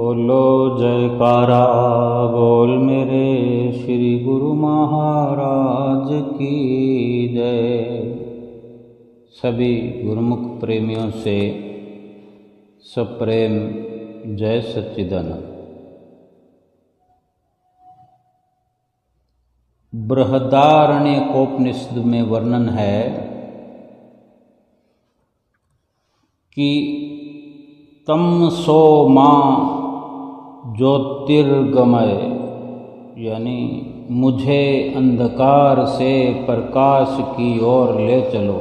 बोलो जयकारा बोल मेरे श्री गुरु महाराज की जय। सभी गुरुमुख प्रेमियों से सप्रेम जय सच्चिदानंद। बृहदारण्यकोपनिषद में वर्णन है कि तमसो मां ज्योतिर्गमय, यानी मुझे अंधकार से प्रकाश की ओर ले चलो।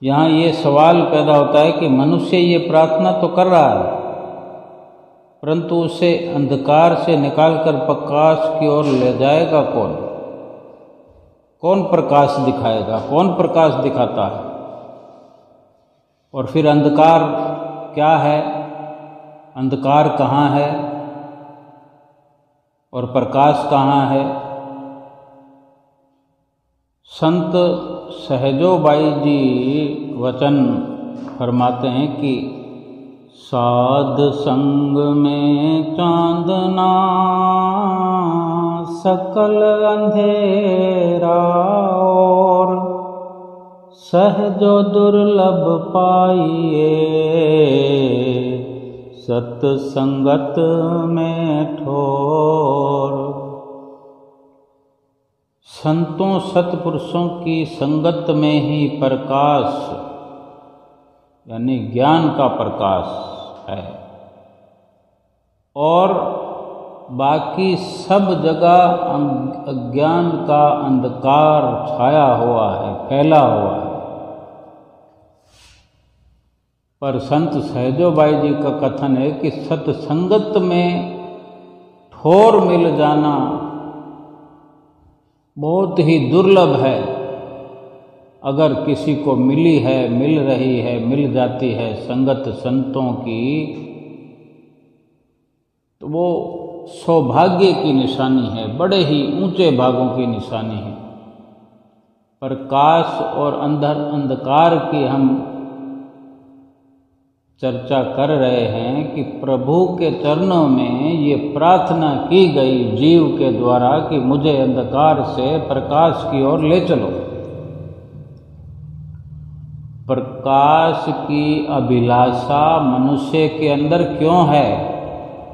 यहाँ ये सवाल पैदा होता है कि मनुष्य ये प्रार्थना तो कर रहा है, परंतु उसे अंधकार से निकालकर प्रकाश की ओर ले जाएगा कौन? कौन प्रकाश दिखाएगा? कौन प्रकाश दिखाता है? और फिर अंधकार क्या है? अंधकार कहाँ है और प्रकाश कहाँ है? संत सहजोबाई जी वचन फरमाते हैं कि साध संग में चांदना सकल अंधेरा और सहजो दुर्लभ पाइए सत्संगत में ठोर। संतों सत्पुरुषों की संगत में ही प्रकाश यानी ज्ञान का प्रकाश है, और बाकी सब जगह अज्ञान का अंधकार छाया हुआ है, फैला हुआ है। पर संत सहजोबाई जी का कथन है कि सत्संगत में ठोर मिल जाना बहुत ही दुर्लभ है। अगर किसी को मिली है, मिल रही है, मिल जाती है संगत संतों की, तो वो सौभाग्य की निशानी है, बड़े ही ऊंचे भागों की निशानी है। प्रकाश और अंधकार की हम चर्चा कर रहे हैं कि प्रभु के चरणों में ये प्रार्थना की गई जीव के द्वारा कि मुझे अंधकार से प्रकाश की ओर ले चलो। प्रकाश की अभिलाषा मनुष्य के अंदर क्यों है?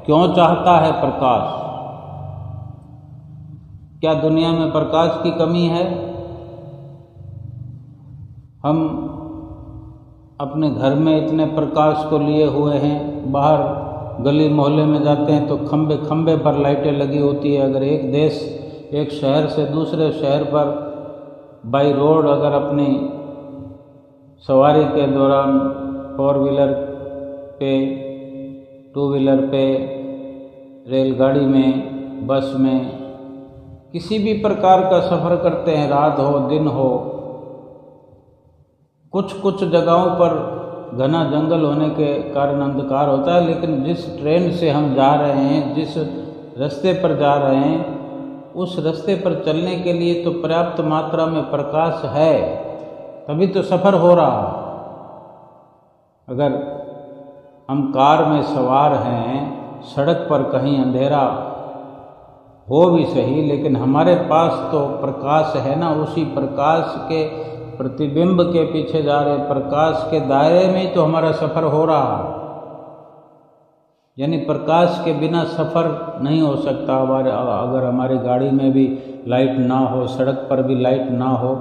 क्यों चाहता है प्रकाश? क्या दुनिया में प्रकाश की कमी है? हम अपने घर में इतने प्रकाश को लिए हुए हैं, बाहर गली मोहल्ले में जाते हैं तो खंबे खंबे पर लाइटें लगी होती है। अगर एक देश, एक शहर से दूसरे शहर पर बाई रोड अगर अपनी सवारी के दौरान फोर व्हीलर पे, टू व्हीलर पे, रेलगाड़ी में, बस में, किसी भी प्रकार का सफ़र करते हैं, रात हो दिन हो, कुछ कुछ जगहों पर घना जंगल होने के कारण अंधकार होता है, लेकिन जिस ट्रेन से हम जा रहे हैं, जिस रास्ते पर जा रहे हैं, उस रास्ते पर चलने के लिए तो पर्याप्त मात्रा में प्रकाश है, तभी तो सफ़र हो रहा है। अगर हम कार में सवार हैं, सड़क पर कहीं अंधेरा हो भी सही, लेकिन हमारे पास तो प्रकाश है ना, उसी प्रकाश के प्रतिबिंब के पीछे जा रहे, प्रकाश के दायरे में ही तो हमारा सफ़र हो रहा है। यानी प्रकाश के बिना सफ़र नहीं हो सकता। अगर हमारी गाड़ी में भी लाइट ना हो, सड़क पर भी लाइट ना हो,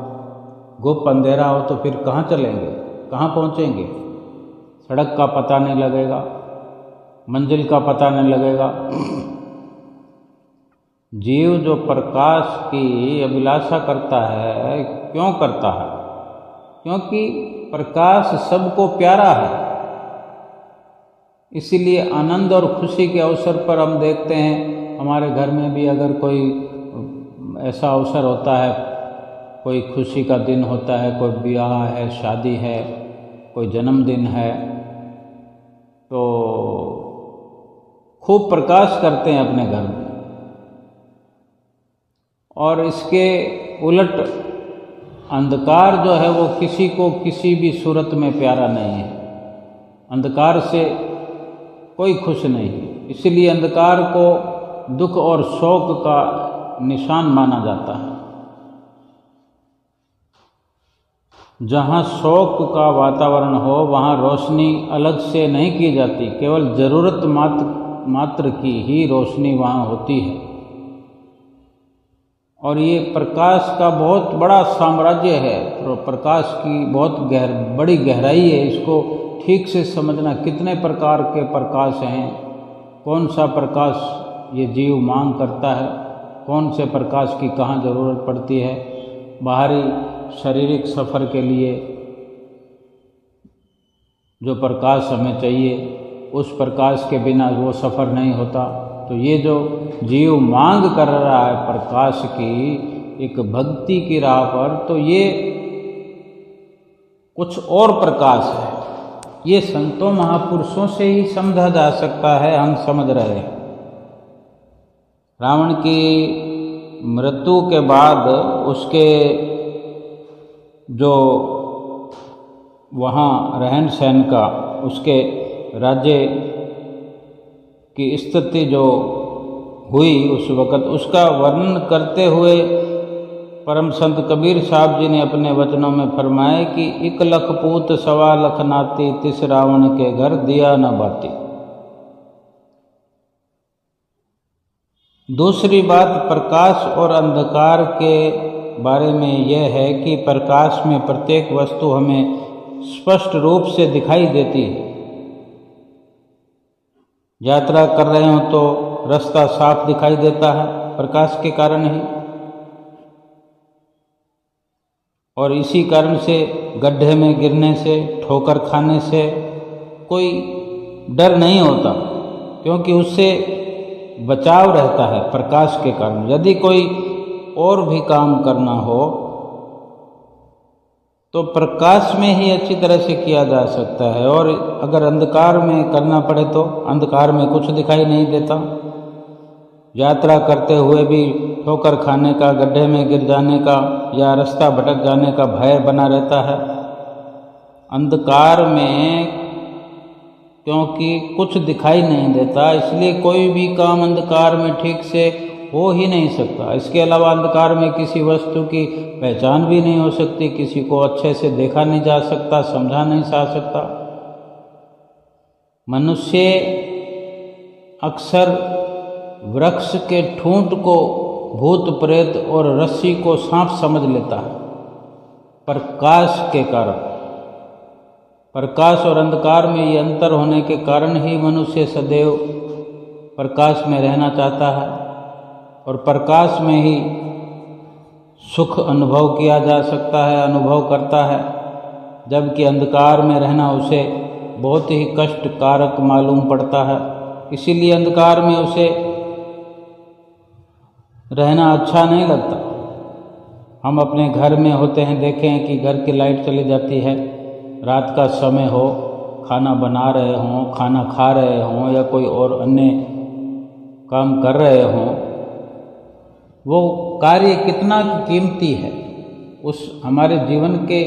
गुप्त अंधेरा हो, तो फिर कहाँ चलेंगे, कहाँ पहुँचेंगे? सड़क का पता नहीं लगेगा, मंजिल का पता नहीं लगेगा। जीव जो प्रकाश की अभिलाषा करता है, क्यों करता है? क्योंकि प्रकाश सबको प्यारा है। इसीलिए आनंद और खुशी के अवसर पर हम देखते हैं, हमारे घर में भी अगर कोई ऐसा अवसर होता है, कोई खुशी का दिन होता है, कोई ब्याह है, शादी है, कोई जन्मदिन है, तो खूब प्रकाश करते हैं अपने घर में। और इसके उलट अंधकार जो है वो किसी को किसी भी सूरत में प्यारा नहीं है। अंधकार से कोई खुश नहीं। इसलिए अंधकार को दुख और शोक का निशान माना जाता है। जहाँ शोक का वातावरण हो वहाँ रोशनी अलग से नहीं की जाती, केवल ज़रूरत मात्र की ही रोशनी वहाँ होती है। और ये प्रकाश का बहुत बड़ा साम्राज्य है, तो प्रकाश की बहुत बड़ी गहराई है। इसको ठीक से समझना, कितने प्रकार के प्रकाश हैं, कौन सा प्रकाश ये जीव मांग करता है, कौन से प्रकाश की कहाँ ज़रूरत पड़ती है। बाहरी शारीरिक सफ़र के लिए जो प्रकाश हमें चाहिए, उस प्रकाश के बिना वो सफ़र नहीं होता। तो ये जो जीव मांग कर रहा है प्रकाश की एक भक्ति की राह पर, तो ये कुछ और प्रकाश है। ये संतों महापुरुषों से ही समझा जा सकता है, हम समझ रहे हैं। रावण की मृत्यु के बाद उसके जो वहाँ रहन सहन का, उसके राज्य की स्थिति जो हुई उस वक़्त, उसका वर्णन करते हुए परम संत कबीर साहब जी ने अपने वचनों में फरमाए कि 1 लख पूत 1.25 लख नाती, तिस रावण के घर दिया न बाती। दूसरी बात प्रकाश और अंधकार के बारे में यह है कि प्रकाश में प्रत्येक वस्तु हमें स्पष्ट रूप से दिखाई देती है। यात्रा कर रहे हो तो रास्ता साफ दिखाई देता है, प्रकाश के कारण ही। और इसी कारण से गड्ढे में गिरने से, ठोकर खाने से कोई डर नहीं होता, क्योंकि उससे बचाव रहता है प्रकाश के कारण। यदि कोई और भी काम करना हो तो प्रकाश में ही अच्छी तरह से किया जा सकता है। और अगर अंधकार में करना पड़े तो अंधकार में कुछ दिखाई नहीं देता। यात्रा करते हुए भी ठोकर खाने का, गड्ढे में गिर जाने का या रास्ता भटक जाने का भय बना रहता है। अंधकार में क्योंकि कुछ दिखाई नहीं देता, इसलिए कोई भी काम अंधकार में ठीक से हो ही नहीं सकता। इसके अलावा अंधकार में किसी वस्तु की पहचान भी नहीं हो सकती, किसी को अच्छे से देखा नहीं जा सकता, समझा नहीं जा सकता। मनुष्य अक्सर वृक्ष के ठूंठ को भूत प्रेत और रस्सी को सांप समझ लेता है प्रकाश के कारण। प्रकाश और अंधकार में ये अंतर होने के कारण ही मनुष्य सदैव प्रकाश में रहना चाहता है और प्रकाश में ही सुख अनुभव किया जा सकता है, अनुभव करता है। जबकि अंधकार में रहना उसे बहुत ही कष्टकारक मालूम पड़ता है। इसीलिए अंधकार में उसे रहना अच्छा नहीं लगता। हम अपने घर में होते हैं, देखें कि घर की लाइट चली जाती है, रात का समय हो, खाना बना रहे हों, खाना खा रहे हों या कोई और अन्य काम कर रहे हों, वो कार्य कितना कीमती है। उस हमारे जीवन के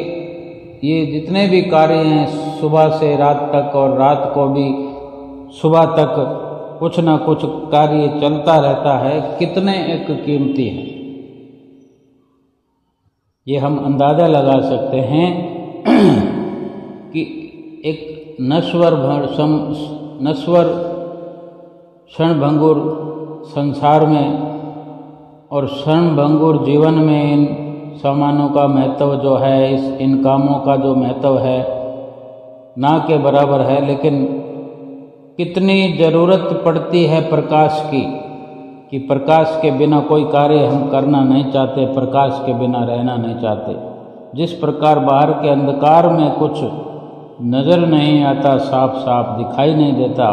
ये जितने भी कार्य हैं, सुबह से रात तक और रात को भी सुबह तक कुछ ना कुछ कार्य चलता रहता है, कितने एक कीमती है। ये हम अंदाज़ा लगा सकते हैं कि एक नश्वर क्षणभंगुर संसार में और क्षणभंगुर जीवन में इन सामानों का महत्व जो है, इन कामों का जो महत्व है, ना के बराबर है। लेकिन कितनी ज़रूरत पड़ती है प्रकाश की, कि प्रकाश के बिना कोई कार्य हम करना नहीं चाहते, प्रकाश के बिना रहना नहीं चाहते। जिस प्रकार बाहर के अंधकार में कुछ नज़र नहीं आता, साफ साफ दिखाई नहीं देता,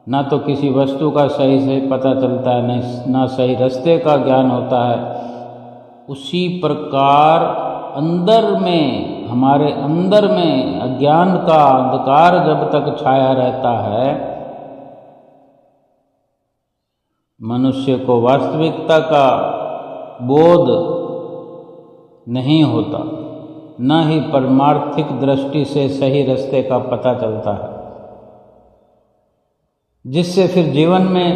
ना तो किसी वस्तु का सही से पता चलता है, ना सही रास्ते का ज्ञान होता है, उसी प्रकार अंदर में, हमारे अंदर में अज्ञान का अंधकार जब तक छाया रहता है, मनुष्य को वास्तविकता का बोध नहीं होता, न ही परमार्थिक दृष्टि से सही रास्ते का पता चलता है। जिससे फिर जीवन में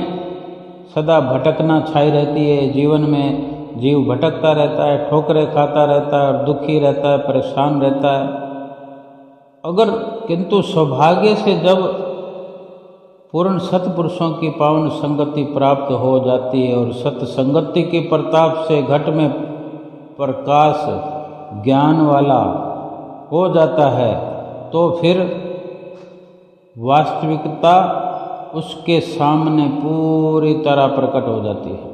सदा भटकना छाई रहती है। जीवन में जीव भटकता रहता है, ठोकरें खाता रहता है और दुखी रहता है, परेशान रहता है। अगर किंतु सौभाग्य से जब पूर्ण सत्पुरुषों की पावन संगति प्राप्त हो जाती है और सत्संगति के प्रताप से घट में प्रकाश ज्ञान वाला हो जाता है, तो फिर वास्तविकता उसके सामने पूरी तरह प्रकट हो जाती है।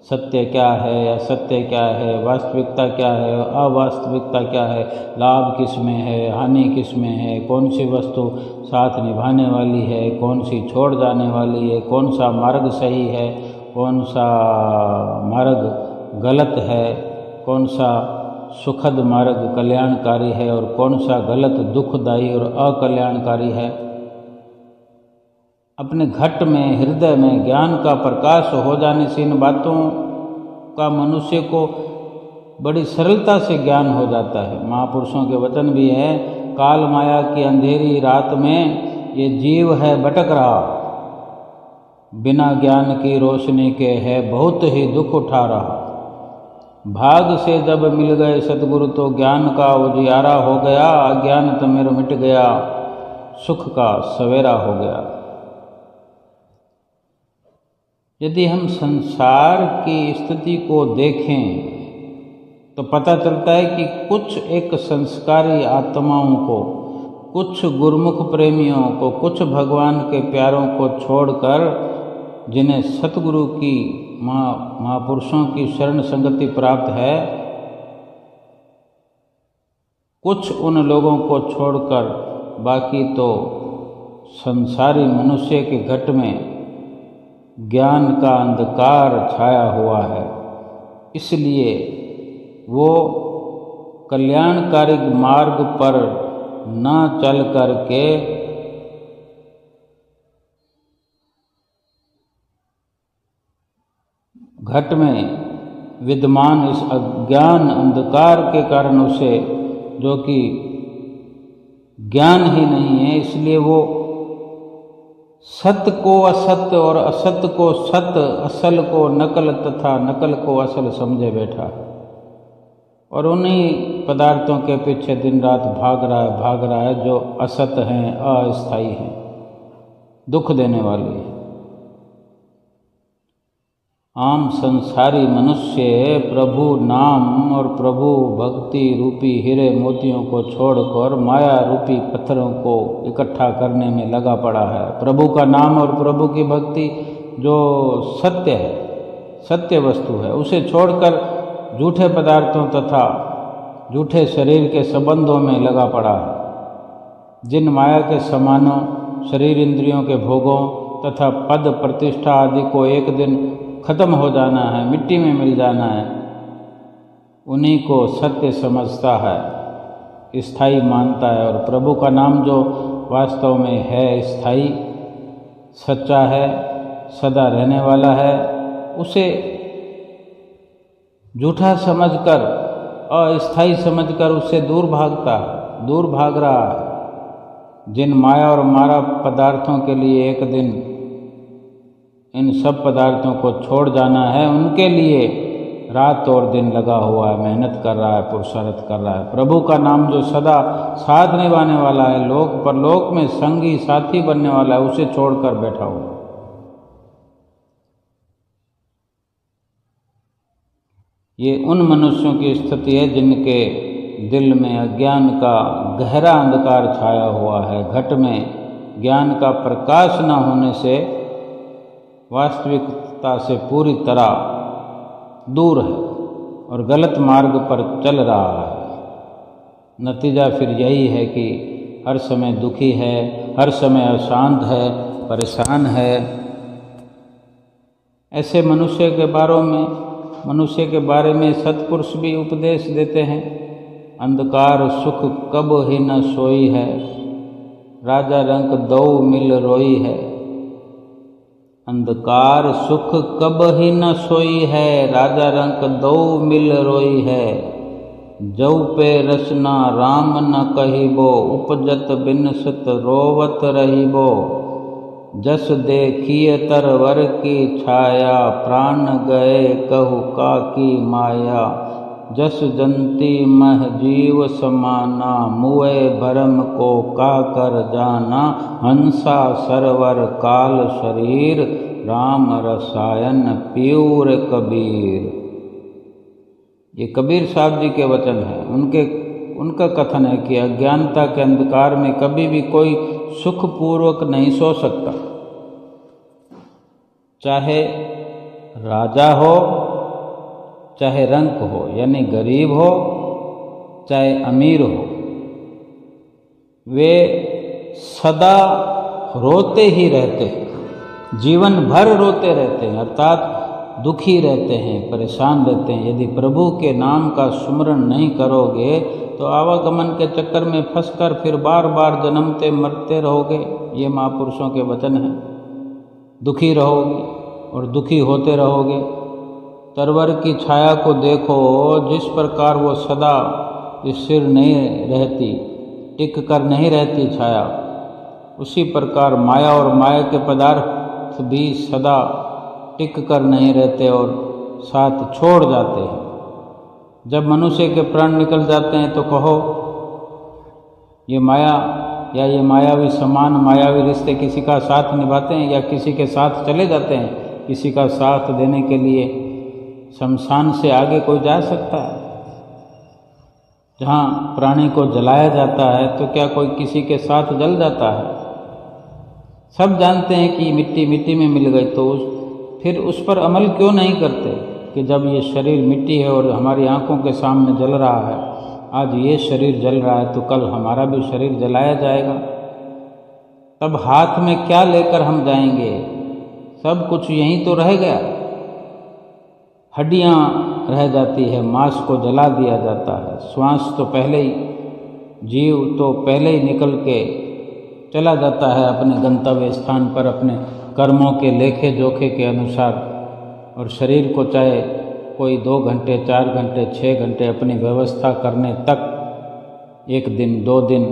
सत्य क्या है, असत्य क्या है, वास्तविकता क्या है, अवास्तविकता क्या है, लाभ किस में है, हानि किस में है, कौन सी वस्तु साथ निभाने वाली है, कौन सी छोड़ जाने वाली है, कौन सा मार्ग सही है, कौन सा मार्ग गलत है, कौन सा सुखद मार्ग कल्याणकारी है और कौन सा गलत दुखदायी और अकल्याणकारी है। अपने घट में, हृदय में ज्ञान का प्रकाश हो जाने से इन बातों का मनुष्य को बड़ी सरलता से ज्ञान हो जाता है। महापुरुषों के वचन भी है, काल माया की अंधेरी रात में ये जीव है भटक रहा, बिना ज्ञान की रोशनी के है बहुत ही दुख उठा रहा। भाग से जब मिल गए सतगुरु तो ज्ञान का उजियारा हो गया, अज्ञान तिमिर मिट गया, सुख का सवेरा हो गया। यदि हम संसार की स्थिति को देखें तो पता चलता है कि कुछ एक संस्कारी आत्माओं को, कुछ गुरुमुख प्रेमियों को, कुछ भगवान के प्यारों को छोड़कर जिन्हें सतगुरु की महापुरुषों की शरण संगति प्राप्त है, कुछ उन लोगों को छोड़कर बाकी तो संसारी मनुष्य के घट में ज्ञान का अंधकार छाया हुआ है। इसलिए वो कल्याणकारी मार्ग पर न चल करके घट में विद्यमान इस अज्ञान अंधकार के कारण उसे, जो कि ज्ञान ही नहीं है, इसलिए वो सत्य को असत्य और असत्य को सत्य, असल को नकल तथा नकल को असल समझे बैठा है और उन्हीं पदार्थों के पीछे दिन रात भाग रहा है जो असत्य हैं, अस्थायी हैं, दुख देने वाली है। आम संसारी मनुष्य प्रभु नाम और प्रभु भक्ति रूपी हीरे मोतियों को छोड़कर माया रूपी पत्थरों को इकट्ठा करने में लगा पड़ा है। प्रभु का नाम और प्रभु की भक्ति जो सत्य है, सत्य वस्तु है, उसे छोड़कर झूठे पदार्थों तथा झूठे शरीर के संबंधों में लगा पड़ा है। जिन माया के समानों, शरीर इंद्रियों के भोगों तथा पद प्रतिष्ठा आदि को एक दिन खत्म हो जाना है, मिट्टी में मिल जाना है, उन्हीं को सत्य समझता है, स्थायी मानता है। और प्रभु का नाम जो वास्तव में है स्थायी, सच्चा है, सदा रहने वाला है, उसे झूठा समझकर, अस्थायी समझकर उससे दूर भागता है, दूर भाग रहा है। जिन माया और मारा पदार्थों के लिए एक दिन इन सब पदार्थों को छोड़ जाना है, उनके लिए रात और दिन लगा हुआ है, मेहनत कर रहा है, पुरुषार्थ कर रहा है। प्रभु का नाम जो सदा साथ निभाने वाला है, लोक परलोक में संगी साथी बनने वाला है, उसे छोड़कर बैठा हुआ। ये उन मनुष्यों की स्थिति है जिनके दिल में अज्ञान का गहरा अंधकार छाया हुआ है। घट में ज्ञान का प्रकाश न होने से वास्तविकता से पूरी तरह दूर है और गलत मार्ग पर चल रहा है। नतीजा फिर यही है कि हर समय दुखी है, हर समय अशांत है, परेशान है। ऐसे मनुष्य के बारे में सत्पुरुष भी उपदेश देते हैं। अंधकार सुख कब ही न सोई है, राजा रंग दो मिल रोई है। अंधकार सुख कब ही न सोई है, राजा रंग दो मिल रोई है। जौ पे रसना राम न कहिबो, उपजत बिनसत रोवत रहिबो। जस देखिए तरवर की छाया, प्राण गए कहु का की माया। जस जंती मह जीव समाना, मुए भरम को का कर जाना। हंसा सरवर काल शरीर, राम रसायन प्यूर कबीर। ये कबीर साहब जी के वचन हैं। उनका कथन है कि अज्ञानता के अंधकार में कभी भी कोई सुखपूर्वक नहीं सो सकता, चाहे राजा हो चाहे रंक हो, यानी गरीब हो चाहे अमीर हो। वे सदा रोते ही रहते हैं, जीवन भर रोते रहते हैं, अर्थात दुखी रहते हैं, परेशान रहते हैं। यदि प्रभु के नाम का सुमरण नहीं करोगे तो आवागमन के चक्कर में फंसकर फिर बार बार जन्मते मरते रहोगे। ये महापुरुषों के वचन हैं। दुखी रहोगे और दुखी होते रहोगे। तरवर की छाया को देखो, जिस प्रकार वो सदा स्थिर नहीं रहती, टिक कर नहीं रहती छाया, उसी प्रकार माया और माया के पदार्थ भी सदा टिक कर नहीं रहते और साथ छोड़ जाते हैं। जब मनुष्य के प्राण निकल जाते हैं तो कहो ये माया या ये मायावी समान मायावी रिश्ते किसी का साथ निभाते हैं या किसी के साथ चले जाते हैं। किसी का साथ देने के लिए शमशान से आगे कोई जा सकता है? जहाँ प्राणी को जलाया जाता है तो क्या कोई किसी के साथ जल जाता है? सब जानते हैं कि मिट्टी मिट्टी में मिल गई, तो फिर उस पर अमल क्यों नहीं करते कि जब ये शरीर मिट्टी है और हमारी आंखों के सामने जल रहा है, आज ये शरीर जल रहा है तो कल हमारा भी शरीर जलाया जाएगा। तब हाथ में क्या लेकर हम जाएंगे? सब कुछ यहीं तो रह गया। हड्डियां रह जाती है, मांस को जला दिया जाता है, श्वास तो पहले ही, जीव तो पहले ही निकल के चला जाता है अपने गंतव्य स्थान पर अपने कर्मों के लेखे जोखे के अनुसार। और शरीर को चाहे कोई 2 घंटे 4 घंटे 6 घंटे अपनी व्यवस्था करने तक 1 दिन 2 दिन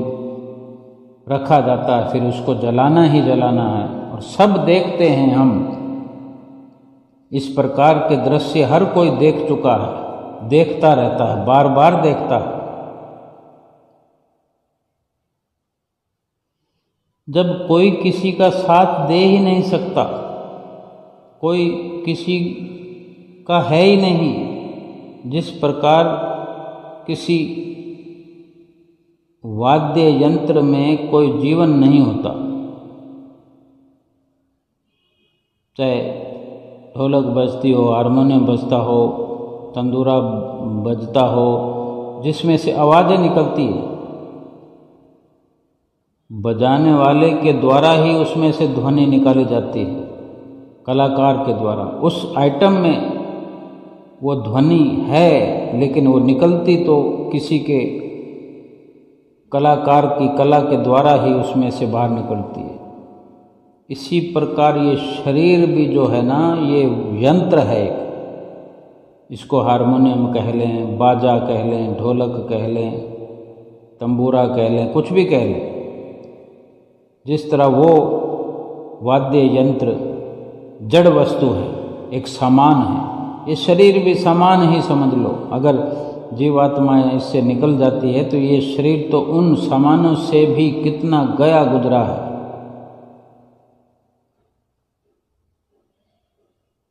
रखा जाता है, फिर उसको जलाना ही जलाना है। और सब देखते हैं हम, इस प्रकार के दृश्य हर कोई देख चुका है, देखता रहता है, बार बार देखता है। जब कोई किसी का साथ दे ही नहीं सकता, कोई किसी का है ही नहीं, जिस प्रकार किसी वाद्य यंत्र में कोई जीवन नहीं होता, चाहे ढोलक बजती हो, हारमोनियम बजता हो, तंदूरा बजता हो, जिसमें से आवाज़ें निकलती है, बजाने वाले के द्वारा ही उसमें से ध्वनि निकाली जाती है, कलाकार के द्वारा। उस आइटम में वो ध्वनि है, लेकिन वो निकलती तो किसी के कलाकार की कला के द्वारा ही उसमें से बाहर निकलती है। इसी प्रकार ये शरीर भी जो है ना, ये यंत्र है। इसको हारमोनियम कह लें, बाजा कह लें, ढोलक कह लें, तंबूरा कह लें, कुछ भी कह लें। जिस तरह वो वाद्य यंत्र जड़ वस्तु है, एक सामान है, ये शरीर भी सामान ही समझ लो। अगर जीवात्मा इससे निकल जाती है तो ये शरीर तो उन सामानों से भी कितना गया गुजरा है।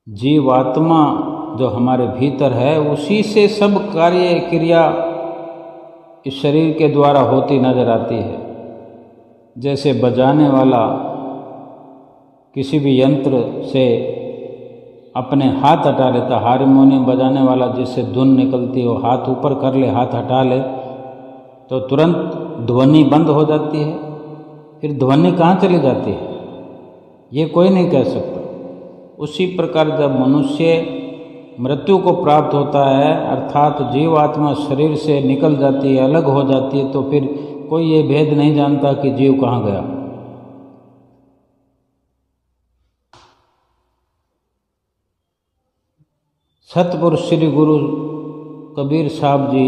जीवात्मा जो हमारे भीतर है, उसी से सब कार्य क्रिया इस शरीर के द्वारा होती नजर आती है। जैसे बजाने वाला किसी भी यंत्र से अपने हाथ हटा लेता, हारमोनियम बजाने वाला जिससे धुन निकलती हो, हाथ ऊपर कर ले, हाथ हटा ले तो तुरंत ध्वनि बंद हो जाती है। फिर ध्वनि कहाँ चली जाती है ये कोई नहीं कह सकता। उसी प्रकार जब मनुष्य मृत्यु को प्राप्त होता है, अर्थात जीवात्मा शरीर से निकल जाती है, अलग हो जाती है, तो फिर कोई ये भेद नहीं जानता कि जीव कहाँ गया। सतपुरुष श्री गुरु कबीर साहब जी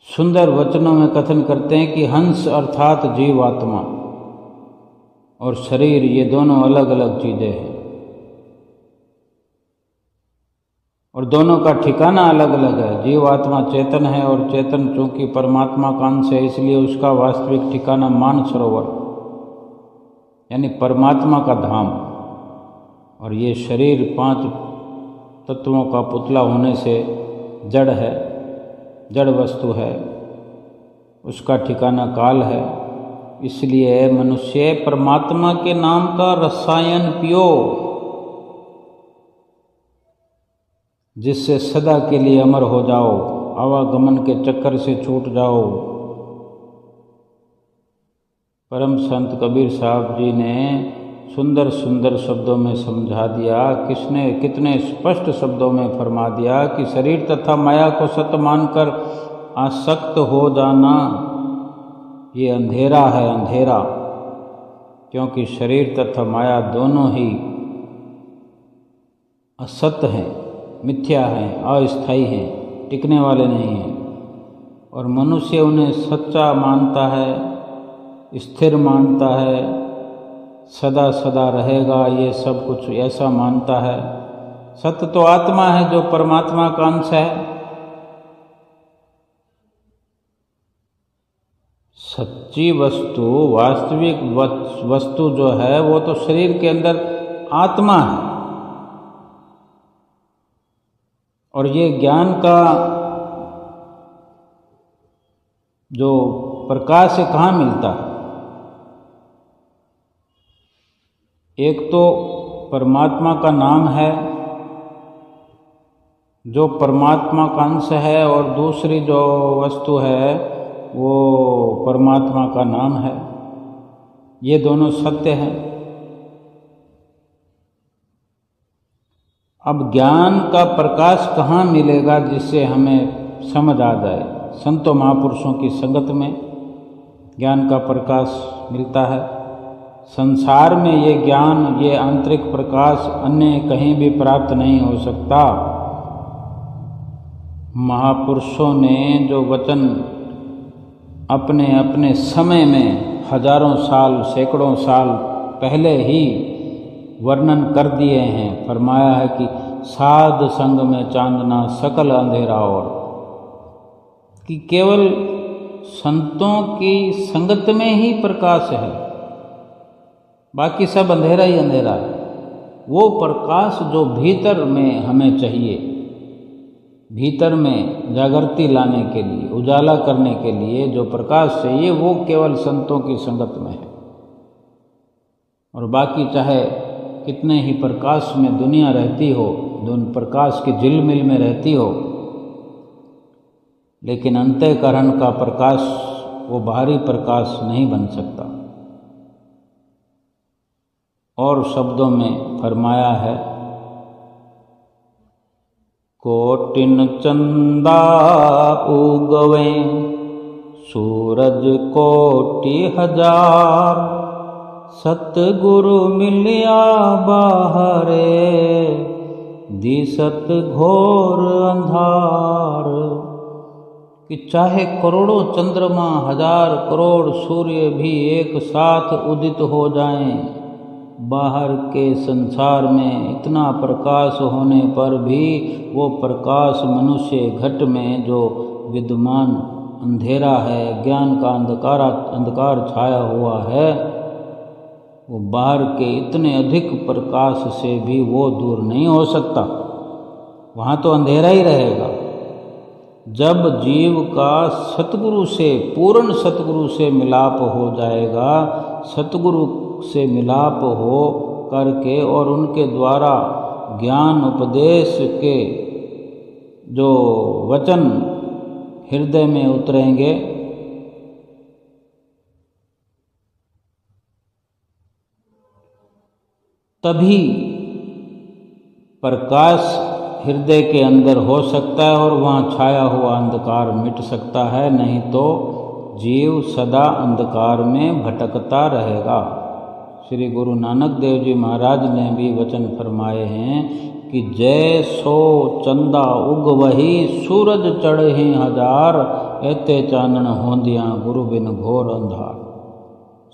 सुंदर वचनों में कथन करते हैं कि हंस अर्थात जीवात्मा और शरीर, ये दोनों अलग अलग चीज़ें हैं और दोनों का ठिकाना अलग अलग है। जीव आत्मा चेतन है और चेतन चूँकि परमात्मा का अंश है, इसलिए उसका वास्तविक ठिकाना मानसरोवर यानी परमात्मा का धाम। और ये शरीर 5 तत्वों का पुतला होने से जड़ है, जड़ वस्तु है, उसका ठिकाना काल है। इसलिए मनुष्य परमात्मा के नाम का रसायन पियो, जिससे सदा के लिए अमर हो जाओ, आवागमन के चक्कर से छूट जाओ। परम संत कबीर साहब जी ने सुंदर सुंदर शब्दों में समझा दिया, कितने स्पष्ट शब्दों में फरमा दिया कि शरीर तथा माया को सत्य मानकर आसक्त हो जाना ये अंधेरा है, अंधेरा। क्योंकि शरीर तथा माया दोनों ही असत्य हैं, मिथ्या हैं, अस्थायी हैं, टिकने वाले नहीं हैं। और मनुष्य उन्हें सच्चा मानता है, स्थिर मानता है, सदा सदा रहेगा, ये सब कुछ ऐसा मानता है। सत्य तो आत्मा है जो परमात्मा का अंश है। सच्ची वस्तु, वास्तविक वस्तु जो है वो तो शरीर के अंदर आत्मा है। और ये ज्ञान का जो प्रकाश है कहाँ मिलता है? एक तो परमात्मा का नाम है जो परमात्मा का अंश है, और दूसरी जो वस्तु है वो परमात्मा का नाम है। ये दोनों सत्य हैं। अब ज्ञान का प्रकाश कहाँ मिलेगा जिससे हमें समझ आ जाए? संतों महापुरुषों की संगत में ज्ञान का प्रकाश मिलता है। संसार में ये ज्ञान, ये आंतरिक प्रकाश अन्य कहीं भी प्राप्त नहीं हो सकता। महापुरुषों ने जो वचन अपने अपने समय में हजारों साल, सैकड़ों साल पहले ही वर्णन कर दिए हैं, फरमाया है कि साध संग में चांदना सकल अंधेरा, और कि केवल संतों की संगत में ही प्रकाश है, बाकी सब अंधेरा ही अंधेरा है। वो प्रकाश जो भीतर में हमें चाहिए, भीतर में जागृति लाने के लिए, उजाला करने के लिए जो प्रकाश चाहिए, वो केवल संतों की संगत में है। और बाकी चाहे कितने ही प्रकाश में दुनिया रहती हो, प्रकाश की झिलमिल में रहती हो, लेकिन अंतःकरण का प्रकाश वो बाहरी प्रकाश नहीं बन सकता। और शब्दों में फरमाया है, कोटिन चंदा उगवे सूरज कोटि हजार, सतगुरु मिलिया बाहरे दिसत घोर अंधार। कि चाहे करोड़ों चंद्रमा, 1000 करोड़ सूर्य भी एक साथ उदित हो जाएं, बाहर के संसार में इतना प्रकाश होने पर भी वो प्रकाश मनुष्य घट में जो विद्यमान अंधेरा है, ज्ञान का अंधकार छाया हुआ है, वो बाहर के इतने अधिक प्रकाश से भी वो दूर नहीं हो सकता। वहाँ तो अंधेरा ही रहेगा। जब जीव का सतगुरु से, पूर्ण सतगुरु से मिलाप हो जाएगा, सतगुरु से मिलाप हो करके और उनके द्वारा ज्ञान उपदेश के जो वचन हृदय में उतरेंगे, तभी प्रकाश हृदय के अंदर हो सकता है और वहाँ छाया हुआ अंधकार मिट सकता है। नहीं तो जीव सदा अंधकार में भटकता रहेगा। श्री गुरु नानक देव जी महाराज ने भी वचन फरमाए हैं कि जय सो चंदा उग वही, सूरज चढ़े 1000, एते चानन होंदियाँ गुरु बिन घोर अंधार।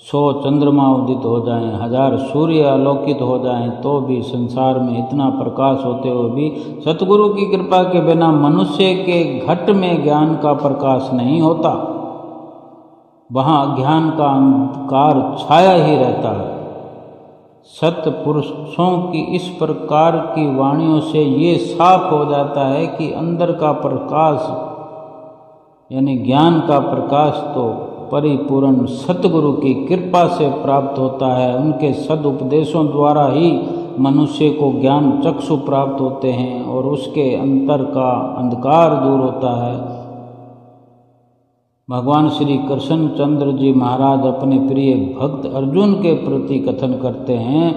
100 चंद्रमा उदित हो जाएं, 1000 सूर्य आलोकित हो जाएं, तो भी संसार में इतना प्रकाश होते हुए भी सतगुरु की कृपा के बिना मनुष्य के घट में ज्ञान का प्रकाश नहीं होता। वहाँ अज्ञान का अंधकार छाया ही रहता है। सत्पुरुषों की इस प्रकार की वाणियों से ये साफ हो जाता है कि अंदर का प्रकाश यानी ज्ञान का प्रकाश तो परिपूर्ण सतगुरु की कृपा से प्राप्त होता है। उनके सदुपदेशों द्वारा ही मनुष्य को ज्ञान चक्षु प्राप्त होते हैं और उसके अंतर का अंधकार दूर होता है। भगवान श्री कृष्ण चंद्र जी महाराज अपने प्रिय भक्त अर्जुन के प्रति कथन करते हैं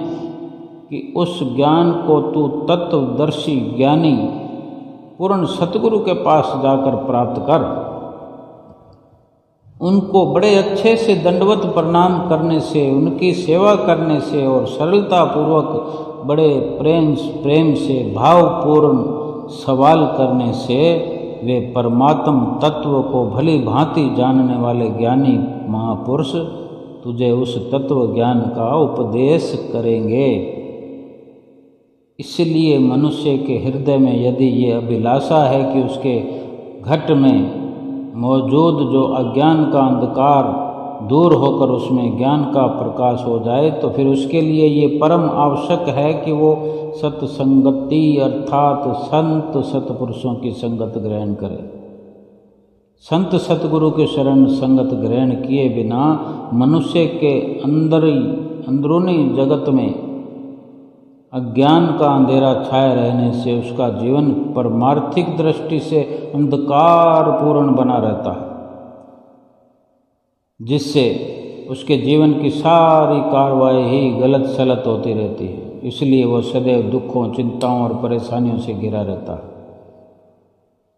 कि उस ज्ञान को तू तत्वदर्शी ज्ञानी पूर्ण सतगुरु के पास जाकर प्राप्त कर। उनको बड़े अच्छे से दंडवत प्रणाम करने से, उनकी सेवा करने से और सरलतापूर्वक बड़े प्रेम से भावपूर्ण सवाल करने से वे परमात्म तत्व को भली भांति जानने वाले ज्ञानी महापुरुष तुझे उस तत्व ज्ञान का उपदेश करेंगे। इसलिए मनुष्य के हृदय में यदि ये अभिलाषा है कि उसके घट में मौजूद जो अज्ञान का अंधकार दूर होकर उसमें ज्ञान का प्रकाश हो जाए, तो फिर उसके लिए ये परम आवश्यक है कि वो सत्संगति अर्थात संत सतपुरुषों की संगत ग्रहण करे। संत सतगुरु के शरण संगत ग्रहण किए बिना मनुष्य के अंदरूनी जगत में अज्ञान का अंधेरा छाए रहने से उसका जीवन परमार्थिक दृष्टि से अंधकार पूर्ण बना रहता है, जिससे उसके जीवन की सारी कार्रवाई ही गलत सलत होती रहती है। इसलिए वो सदैव दुखों, चिंताओं और परेशानियों से घिरा रहता है।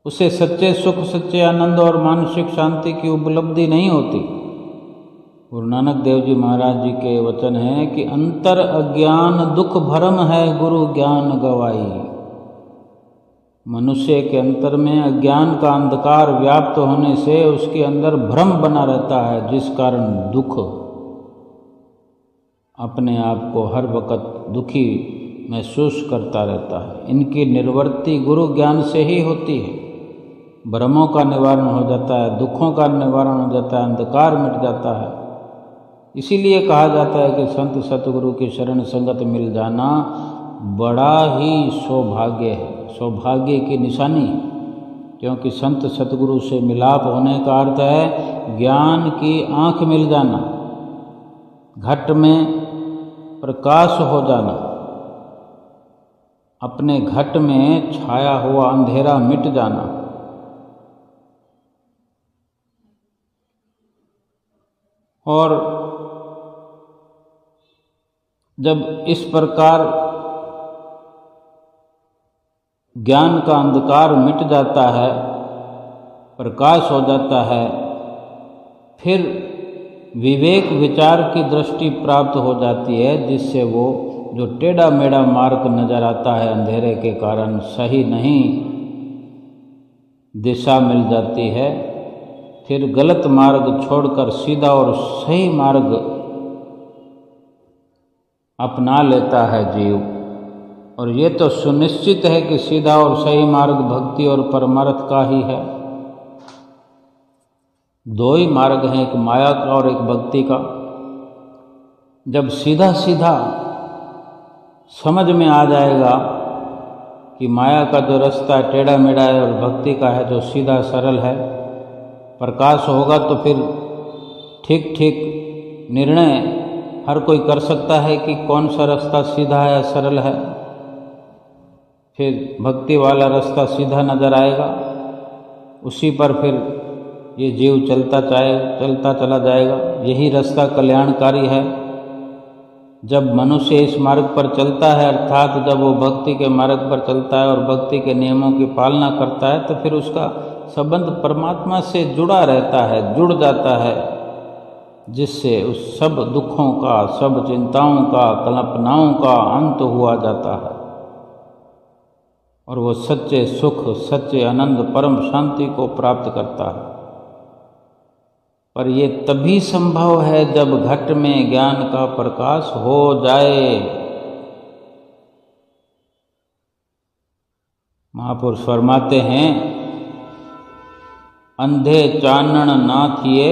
उसे सच्चे सुख, सच्चे आनंद और मानसिक शांति की उपलब्धि नहीं होती। गुरु नानक देव जी महाराज जी के वचन हैं कि अंतर अज्ञान दुख भरम है, गुरु ज्ञान गवाई। मनुष्य के अंतर में अज्ञान का अंधकार व्याप्त होने से उसके अंदर भ्रम बना रहता है, जिस कारण दुख अपने आप को हर वक्त दुखी महसूस करता रहता है। इनकी निर्वृत्ति गुरु ज्ञान से ही होती है। भ्रमों का निवारण हो जाता है, दुखों का निवारण हो जाता है, अंधकार मिट जाता है। इसीलिए कहा जाता है कि संत सतगुरु की शरण संगत मिल जाना बड़ा ही सौभाग्य है, सौभाग्य की निशानी है। क्योंकि संत सतगुरु से मिलाप होने का अर्थ है ज्ञान की आँख मिल जाना, घट में प्रकाश हो जाना, अपने घट में छाया हुआ अंधेरा मिट जाना। और जब इस प्रकार ज्ञान का अंधकार मिट जाता है, प्रकाश हो जाता है, फिर विवेक विचार की दृष्टि प्राप्त हो जाती है, जिससे वो जो टेढ़ा मेढ़ा मार्ग नजर आता है अंधेरे के कारण, सही नहीं दिशा मिल जाती है। फिर गलत मार्ग छोड़कर सीधा और सही मार्ग अपना लेता है जीव। और ये तो सुनिश्चित है कि सीधा और सही मार्ग भक्ति और परमार्थ का ही है। दो ही मार्ग हैं, एक माया का और एक भक्ति का। जब सीधा सीधा समझ में आ जाएगा कि माया का जो रास्ता टेढ़ा मेढ़ा है और भक्ति का है जो सीधा सरल है, प्रकाश होगा तो फिर ठीक ठीक निर्णय हर कोई कर सकता है कि कौन सा रास्ता सीधा है या सरल है। फिर भक्ति वाला रास्ता सीधा नजर आएगा, उसी पर फिर ये जीव चलता चला जाएगा। यही रास्ता कल्याणकारी है। जब मनुष्य इस मार्ग पर चलता है, अर्थात जब वो भक्ति के मार्ग पर चलता है और भक्ति के नियमों की पालना करता है, तो फिर उसका संबंध परमात्मा से जुड़ा रहता है, जुड़ जाता है, जिससे उस सब दुखों का, सब चिंताओं का, कल्पनाओं का अंत हुआ जाता है और वो सच्चे सुख, सच्चे आनंद, परम शांति को प्राप्त करता है। पर ये तभी संभव है जब घट में ज्ञान का प्रकाश हो जाए। महापुरुष फरमाते हैं, अंधे चानन ना थिए,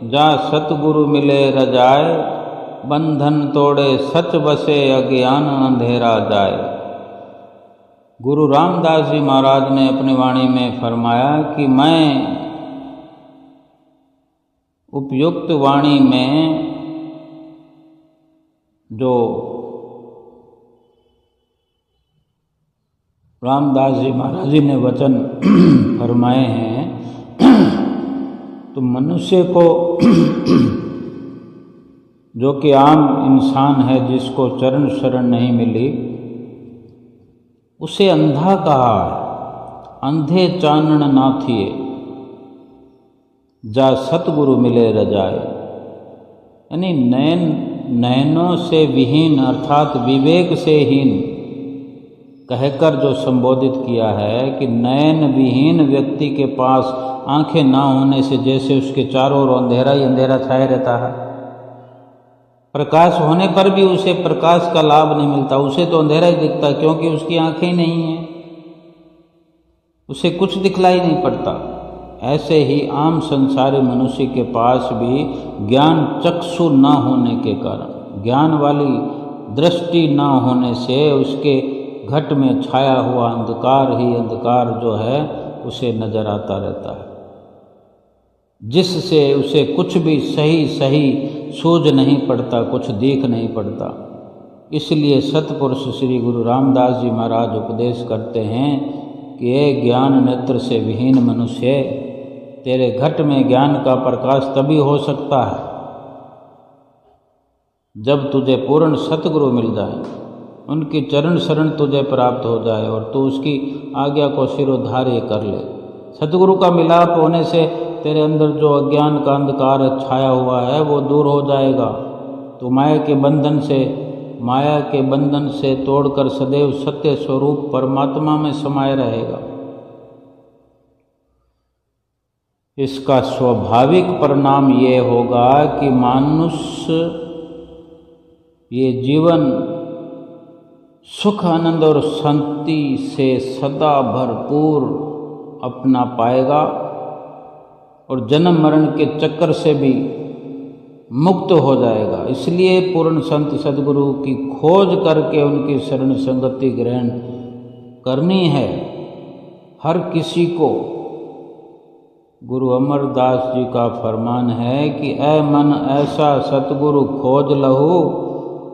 जा सतगुरु मिले रजाए, बंधन तोड़े सच बसे, अज्ञान अंधेरा जाए। गुरु रामदास जी महाराज ने अपनी वाणी में फरमाया कि मैं उपयुक्त वाणी में जो रामदास जी महाराज जी ने वचन फरमाए हैं, तो मनुष्य को जो कि आम इंसान है, जिसको चरण शरण नहीं मिली, उसे अंधा कहा है। अंधे चानन ना थिए, जा सतगुरु मिले रजाए। यानी नयनों से विहीन अर्थात विवेक से हीन कहकर जो संबोधित किया है कि नयन विहीन व्यक्ति के पास आंखें ना होने से जैसे उसके चारों ओर अंधेरा ही अंधेरा छाया रहता है। प्रकाश होने पर भी उसे प्रकाश का लाभ नहीं मिलता, उसे तो अंधेरा ही दिखता, क्योंकि उसकी आंखें ही नहीं हैं, उसे कुछ दिखलाई नहीं पड़ता। ऐसे ही आम संसारी मनुष्य के पास भी ज्ञान चक्षु न होने के कारण, ज्ञान वाली दृष्टि न होने से उसके घट में छाया हुआ अंधकार ही अंधकार जो है उसे नजर आता रहता है, जिससे उसे कुछ भी सही सूझ नहीं पड़ता, कुछ देख नहीं पड़ता। इसलिए सतपुरुष श्री गुरु रामदास जी महाराज उपदेश करते हैं कि ये ज्ञान नेत्र से विहीन मनुष्य, तेरे घट में ज्ञान का प्रकाश तभी हो सकता है जब तुझे पूर्ण सतगुरु मिल जाए, उनकी चरण शरण तुझे प्राप्त हो जाए और तू उसकी आज्ञा को सिरोधार्य कर ले। सतगुरु का मिलाप होने से तेरे अंदर जो अज्ञान का अंधकार छाया हुआ है वो दूर हो जाएगा। तो माया के बंधन से तोड़कर सदैव सत्य स्वरूप परमात्मा में समाये रहेगा। इसका स्वाभाविक परिणाम ये होगा कि मनुष्य ये जीवन सुख आनंद और शांति से सदा भरपूर अपना पाएगा और जन्म मरण के चक्कर से भी मुक्त हो जाएगा। इसलिए पूर्ण संत सद्गुरु की खोज करके उनकी शरण संगति ग्रहण करनी है हर किसी को। गुरु अमरदास जी का फरमान है कि ऐ मन ऐसा सतगुरु खोज लहू,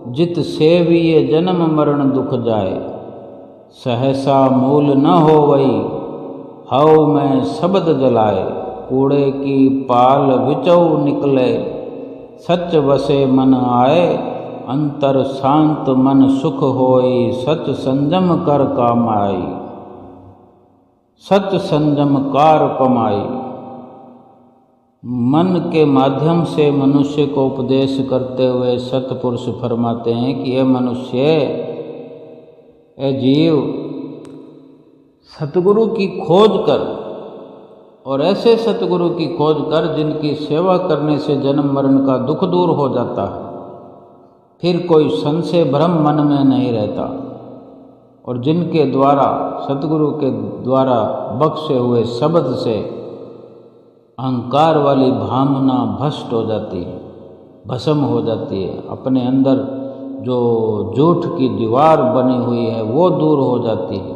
जित सेविये जन्म मरण दुख जाए, सहसा मूल न होवई, हव में शब्द जलाए, कूड़े की पाल विचौ निकले, सच वसे मन आए, अंतर शांत मन सुख होई, सच संजम कर कमाई, सच संजम कार कमाई। मन के माध्यम से मनुष्य को उपदेश करते हुए सतपुरुष फरमाते हैं कि ये मनुष्य, ए जीव, सतगुरु की खोज कर और ऐसे सतगुरु की खोज कर जिनकी सेवा करने से जन्म मरण का दुख दूर हो जाता है, फिर कोई संशय भ्रम मन में नहीं रहता और जिनके द्वारा सतगुरु के द्वारा बख्शे हुए शब्द से अहंकार वाली भावना भ्रष्ट हो जाती है, भस्म हो जाती है, अपने अंदर जो झूठ की दीवार बनी हुई है वो दूर हो जाती है,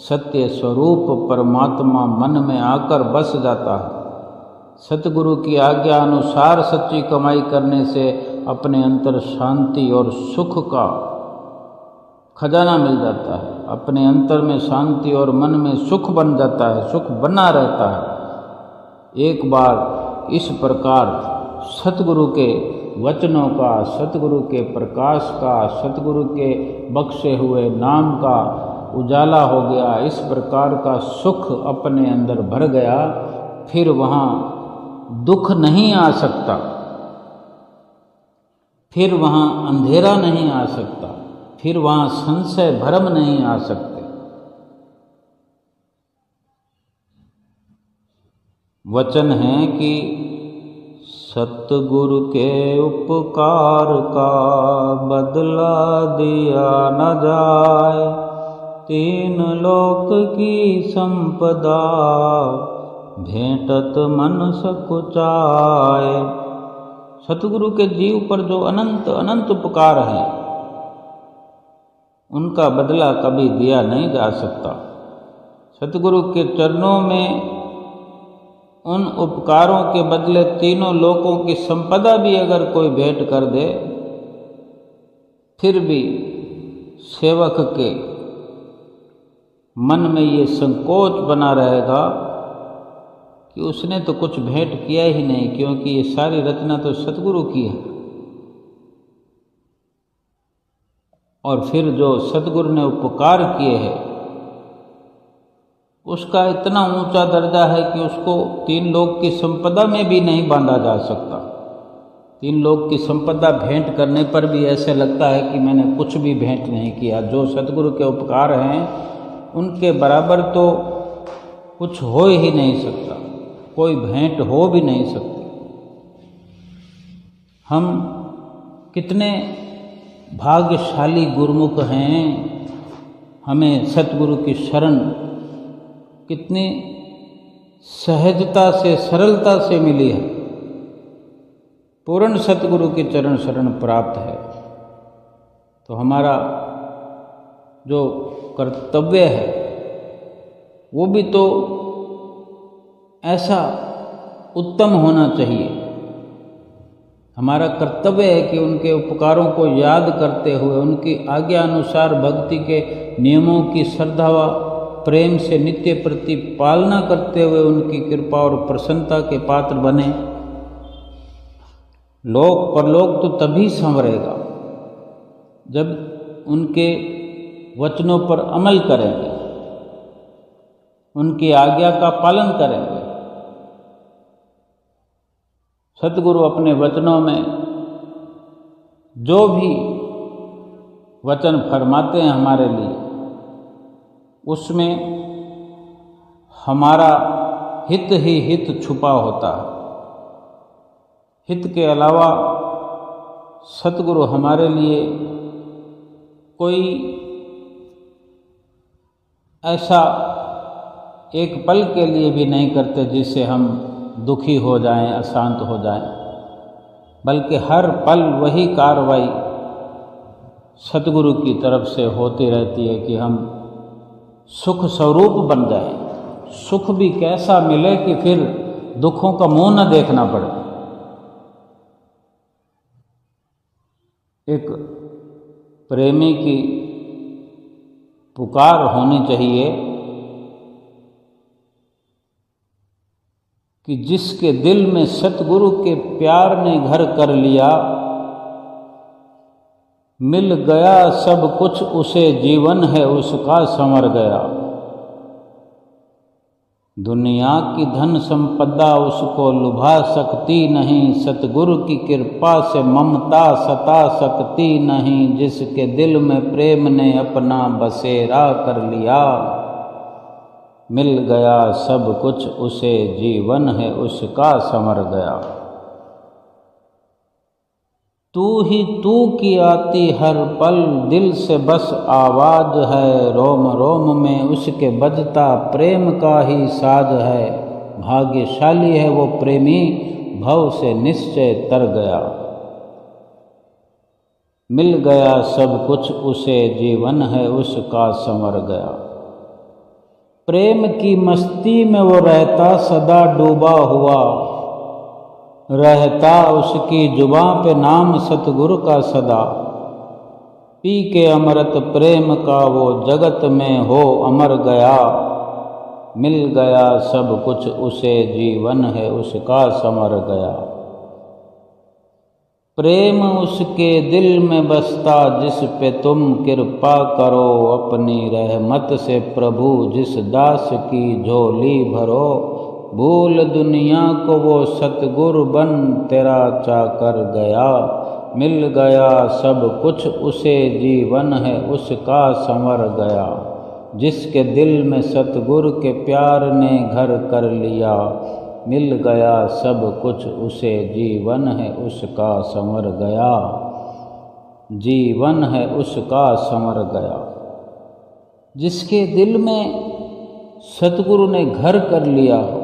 सत्य स्वरूप परमात्मा मन में आकर बस जाता है। सतगुरु की आज्ञा अनुसार सच्ची कमाई करने से अपने अंतर शांति और सुख का खजाना मिल जाता है, अपने अंतर में शांति और मन में सुख बन जाता है, सुख बना रहता है। एक बार इस प्रकार सतगुरु के वचनों का, सतगुरु के प्रकाश का, सतगुरु के बख्शे हुए नाम का उजाला हो गया, इस प्रकार का सुख अपने अंदर भर गया, फिर वहाँ दुख नहीं आ सकता, फिर वहाँ अंधेरा नहीं आ सकता, फिर वहाँ संशय भ्रम नहीं आ सकते। वचन है कि सतगुरु के उपकार का बदला दिया न जाए, तीन लोक की संपदा भेंटत मन सकुचाए। सतगुरु के जीव पर जो अनंत अनंत उपकार हैं, उनका बदला कभी दिया नहीं जा सकता। सतगुरु के चरणों में उन उपकारों के बदले तीनों लोकों की संपदा भी अगर कोई भेंट कर दे, फिर भी सेवक के मन में ये संकोच बना रहेगा कि उसने तो कुछ भेंट किया ही नहीं, क्योंकि ये सारी रचना तो सतगुरु की है। और फिर जो सतगुरु ने उपकार किए हैं, उसका इतना ऊंचा दर्जा है कि उसको तीन लोक की संपदा में भी नहीं बांधा जा सकता। तीन लोक की संपदा भेंट करने पर भी ऐसे लगता है कि मैंने कुछ भी भेंट नहीं किया। जो सतगुरु के उपकार हैं, उनके बराबर तो कुछ हो ही नहीं सकता, कोई भेंट हो भी नहीं सकती। हम कितने भाग्यशाली गुरुमुख हैं, हमें सतगुरु की शरण कितनी सहजता से, सरलता से मिली है। पूर्ण सतगुरु की चरण शरण प्राप्त है, तो हमारा जो कर्तव्य है वो भी तो ऐसा उत्तम होना चाहिए। हमारा कर्तव्य है कि उनके उपकारों को याद करते हुए, उनकी आज्ञा अनुसार भक्ति के नियमों की श्रद्धा व प्रेम से नित्य प्रति पालना करते हुए उनकी कृपा और प्रसन्नता के पात्र बने। लोक परलोक तो तभी संवरेगा जब उनके वचनों पर अमल करेंगे, उनकी आज्ञा का पालन करेंगे। सतगुरु अपने वचनों में जो भी वचन फरमाते हैं हमारे लिए, उसमें हमारा हित ही हित छुपा होता है। हित के अलावा सतगुरु हमारे लिए कोई ऐसा एक पल के लिए भी नहीं करते जिससे हम दुखी हो जाएं, अशांत हो जाएं, बल्कि हर पल वही कार्रवाई सतगुरु की तरफ से होती रहती है कि हम सुख स्वरूप बन जाएं। सुख भी कैसा मिले कि फिर दुखों का मुंह न देखना पड़े। एक प्रेमी की पुकार होनी चाहिए कि जिसके दिल में सतगुरु के प्यार ने घर कर लिया, मिल गया सब कुछ उसे, जीवन है उसका संवर गया। दुनिया की धन संपदा उसको लुभा सकती नहीं, सतगुरु की कृपा से ममता सता सकती नहीं। जिसके दिल में प्रेम ने अपना बसेरा कर लिया, मिल गया सब कुछ उसे, जीवन है उसका संवर गया। तू ही तू की आती हर पल, दिल से बस आवाज है, रोम रोम में उसके बजता प्रेम का ही साज है। भाग्यशाली है वो प्रेमी, भव से निश्चय तर गया। मिल गया सब कुछ उसे, जीवन है उसका संवर गया। प्रेम की मस्ती में वो रहता सदा डूबा हुआ, रहता उसकी जुबां पे नाम सतगुरु का सदा। पी के अमृत प्रेम का वो जगत में हो अमर गया। मिल गया सब कुछ उसे, जीवन है उसका संवर गया। प्रेम उसके दिल में बसता, जिस पे तुम कृपा करो। अपनी रहमत से प्रभु जिस दास की झोली भरो। भूल दुनिया को वो सतगुरु बन तेरा चाकर गया। मिल गया सब कुछ उसे, जीवन है उसका संवर गया। जिसके दिल में सतगुरु के प्यार ने घर कर लिया, मिल गया सब कुछ उसे, जीवन है उसका संवर गया, जीवन है उसका संवर गया। जिसके दिल में सतगुरु ने घर कर लिया हो,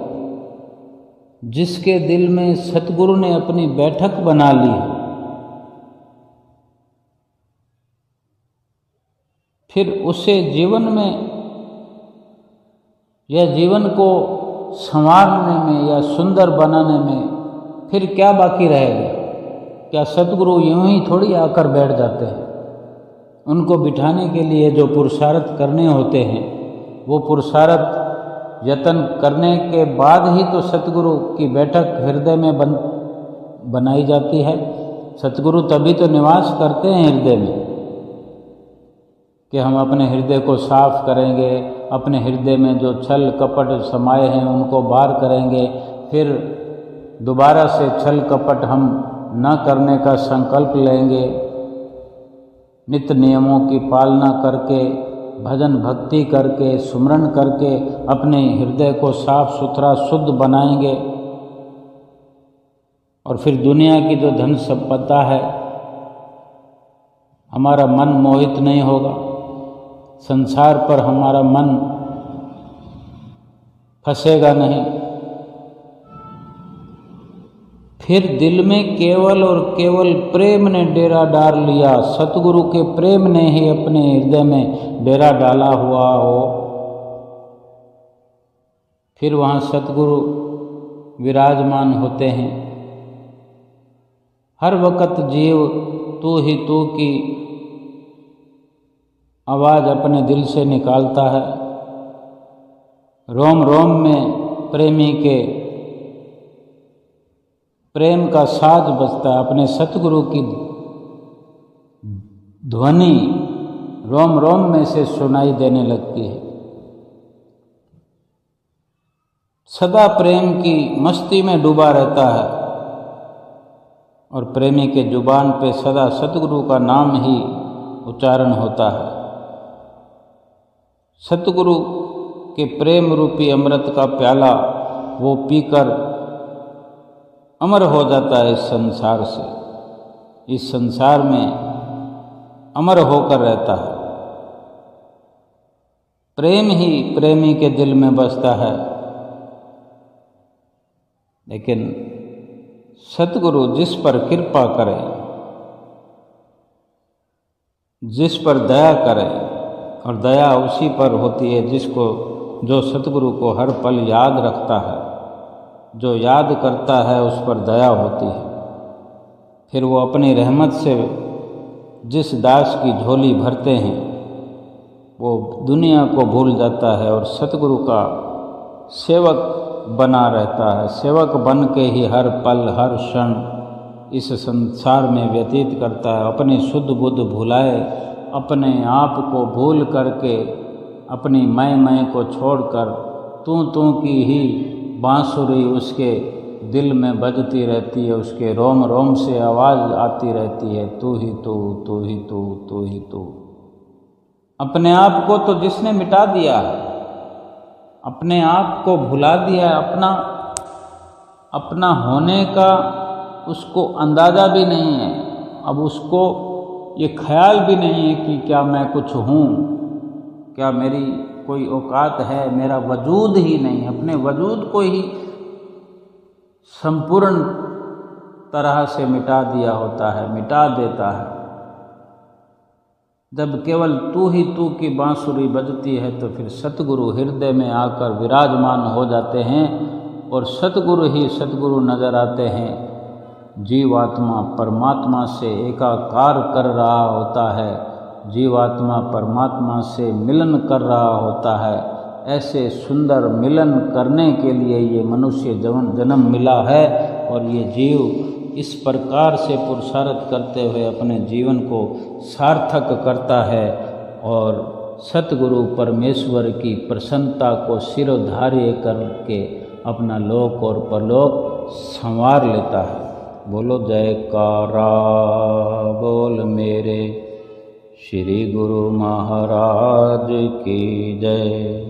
जिसके दिल में सतगुरु ने अपनी बैठक बना ली हो, फिर उसे जीवन में या जीवन को संवारने में या सुंदर बनाने में फिर क्या बाकी रहेगा? क्या सतगुरु यूं ही थोड़ी आकर बैठ जाते हैं? उनको बिठाने के लिए जो पुरुषार्थ करने होते हैं, वो पुरुषार्थ यत्न करने के बाद ही तो सतगुरु की बैठक हृदय में बनाई जाती है। सतगुरु तभी तो निवास करते हैं हृदय में कि हम अपने हृदय को साफ करेंगे, अपने हृदय में जो छल कपट समाये हैं उनको बाहर करेंगे, फिर दोबारा से छल कपट हम न करने का संकल्प लेंगे, नित्य नियमों की पालना करके, भजन भक्ति करके, सुमरन करके अपने हृदय को साफ सुथरा शुद्ध बनाएंगे। और फिर दुनिया की जो धन संपदा है, हमारा मन मोहित नहीं होगा, संसार पर हमारा मन फंसेगा नहीं। फिर दिल में केवल और केवल प्रेम ने डेरा डाल लिया, सतगुरु के प्रेम ने ही अपने हृदय में डेरा डाला हुआ हो, फिर वहाँ सतगुरु विराजमान होते हैं। हर वक्त जीव तू ही तू की आवाज़ अपने दिल से निकालता है, रोम रोम में प्रेमी के प्रेम का साज बजता है। अपने सतगुरु की ध्वनि रोम रोम में से सुनाई देने लगती है। सदा प्रेम की मस्ती में डूबा रहता है और प्रेमी के जुबान पे सदा सतगुरु का नाम ही उच्चारण होता है। सतगुरु के प्रेम रूपी अमृत का प्याला वो पीकर अमर हो जाता है इस संसार से, इस संसार में अमर होकर रहता है। प्रेम ही प्रेमी के दिल में बसता है। लेकिन सतगुरु जिस पर कृपा करे, जिस पर दया करे, और दया उसी पर होती है जो सतगुरु को हर पल याद रखता है, जो याद करता है उस पर दया होती है। फिर वो अपनी रहमत से जिस दास की झोली भरते हैं वो दुनिया को भूल जाता है और सतगुरु का सेवक बना रहता है। सेवक बन के ही हर पल हर क्षण इस संसार में व्यतीत करता है। अपनी शुद्ध बुद्ध भुलाए, अपने आप को भूल करके, अपनी मैं को छोड़कर तू की ही बांसुरी उसके दिल में बजती रहती है, उसके रोम रोम से आवाज़ आती रहती है, तू ही तू, तू ही तू, तू ही तू। अपने आप को तो जिसने मिटा दिया है, अपने आप को भुला दिया है, अपना होने का उसको अंदाज़ा भी नहीं है। अब उसको ये ख्याल भी नहीं है कि क्या मैं कुछ हूँ, क्या मेरी कोई औकात है, मेरा वजूद ही नहीं। अपने वजूद को ही संपूर्ण तरह से मिटा दिया होता है, मिटा देता है। जब केवल तू ही तू की बांसुरी बजती है तो फिर सतगुरु हृदय में आकर विराजमान हो जाते हैं और सतगुरु ही सतगुरु नजर आते हैं। जीवात्मा परमात्मा से एकाकार कर रहा होता है, जीवात्मा परमात्मा से मिलन कर रहा होता है। ऐसे सुंदर मिलन करने के लिए ये मनुष्य जन्म मिला है और ये जीव इस प्रकार से पुरुषार्थ करते हुए अपने जीवन को सार्थक करता है और सतगुरु परमेश्वर की प्रसन्नता को सिरोधार्य करके अपना लोक और परलोक संवार लेता है। बोलो जयकारा बोल मेरे श्री गुरु महाराज की जय।